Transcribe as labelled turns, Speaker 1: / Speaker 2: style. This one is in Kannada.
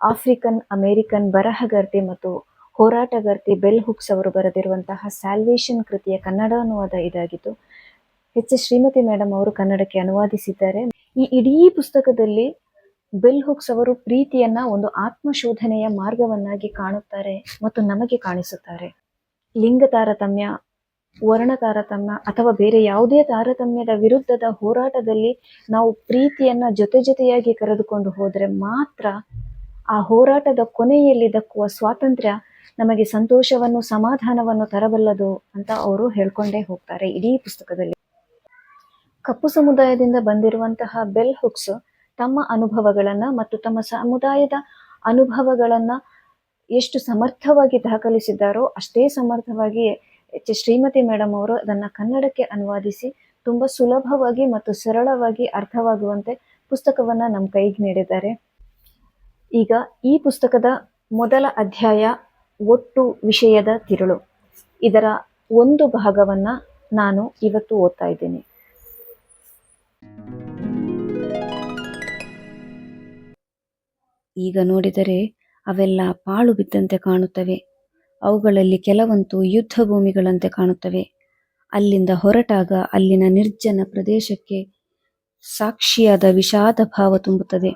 Speaker 1: ಆಫ್ರಿಕನ್ ಅಮೇರಿಕನ್ ಬರಹಗಾರ್ತಿ ಮತ್ತು ಹೋರಾಟಗಾರ್ತಿ ಬೆಲ್ ಹುಕ್ಸ್ ಅವರು ಬರೆದಿರುವಂತಹ ಸ್ಯಾಲ್ವೇಷನ್ ಕೃತಿಯ ಕನ್ನಡ ಅನುವಾದ ಇದಾಗಿದ್ದು, ಎಚ್ ಎಸ್ ಶ್ರೀಮತಿ ಮೇಡಮ್ ಅವರು ಕನ್ನಡಕ್ಕೆ ಅನುವಾದಿಸಿದ್ದಾರೆ. ಈ ಇಡೀ ಪುಸ್ತಕದಲ್ಲಿ ಬೆಲ್ ಹುಕ್ಸ್ ಅವರು ಪ್ರೀತಿಯನ್ನ ಒಂದು ಆತ್ಮಶೋಧನೆಯ ಮಾರ್ಗವನ್ನಾಗಿ ಕಾಣುತ್ತಾರೆ ಮತ್ತು ನಮಗೆ ಕಾಣಿಸುತ್ತಾರೆ. ಲಿಂಗ ತಾರತಮ್ಯ, ವರ್ಣ ತಾರತಮ್ಯ ಅಥವಾ ಬೇರೆ ಯಾವುದೇ ತಾರತಮ್ಯದ ವಿರುದ್ಧದ ಹೋರಾಟದಲ್ಲಿ ನಾವು ಪ್ರೀತಿಯನ್ನ ಜೊತೆಯಾಗಿ ಕರೆದುಕೊಂಡು ಹೋದರೆ ಮಾತ್ರ ಆ ಹೋರಾಟದ ಕೊನೆಯಲ್ಲಿ ದಕ್ಕುವ ಸ್ವಾತಂತ್ರ್ಯ ನಮಗೆ ಸಂತೋಷವನ್ನು, ಸಮಾಧಾನವನ್ನು ತರಬಲ್ಲದು ಅಂತ ಅವರು ಹೇಳ್ಕೊಂಡೇ ಹೋಗ್ತಾರೆ ಇಡೀ ಪುಸ್ತಕದಲ್ಲಿ. ಕಪ್ಪು ಸಮುದಾಯದಿಂದ ಬಂದಿರುವಂತಹ ಬೆಲ್ ಹುಕ್ಸ್ ತಮ್ಮ ಅನುಭವಗಳನ್ನ ಮತ್ತು ತಮ್ಮ ಸಮುದಾಯದ ಅನುಭವಗಳನ್ನ ಎಷ್ಟು ಸಮರ್ಥವಾಗಿ ದಾಖಲಿಸಿದ್ದಾರೋ ಅಷ್ಟೇ ಸಮರ್ಥವಾಗಿ ಎಚ್ ಎಸ್ ಶ್ರೀಮತಿ ಮೇಡಮ್ ಅವರು ಅದನ್ನ ಕನ್ನಡಕ್ಕೆ ಅನುವಾದಿಸಿ ತುಂಬಾ ಸುಲಭವಾಗಿ ಮತ್ತು ಸರಳವಾಗಿ ಅರ್ಥವಾಗುವಂತೆ ಪುಸ್ತಕವನ್ನ ನಮ್ಮ ಕೈಗೆ ನೀಡಿದ್ದಾರೆ. ಈಗ ಈ ಪುಸ್ತಕದ ಮೊದಲ ಅಧ್ಯಾಯ ಒಟ್ಟು ವಿಷಯದ ತಿರುಳು, ಇದರ ಒಂದು ಭಾಗವನ್ನ ನಾನು ಇವತ್ತು ಓದ್ತಾ ಇದ್ದೀನಿ. ಈಗ ನೋಡಿದರೆ ಅವೆಲ್ಲ ಪಾಳು ಬಿದ್ದಂತೆ ಕಾಣುತ್ತವೆ. ಅವುಗಳಲ್ಲಿ ಕೆಲವಂತೂ ಯುದ್ಧ ಭೂಮಿಗಳಂತೆ ಕಾಣುತ್ತವೆ. ಅಲ್ಲಿಂದ ಹೊರಟಾಗ ಅಲ್ಲಿನ ನಿರ್ಜನ ಪ್ರದೇಶಕ್ಕೆ ಸಾಕ್ಷಿಯಾದ ವಿಷಾದ ಭಾವ ತುಂಬುತ್ತದೆ.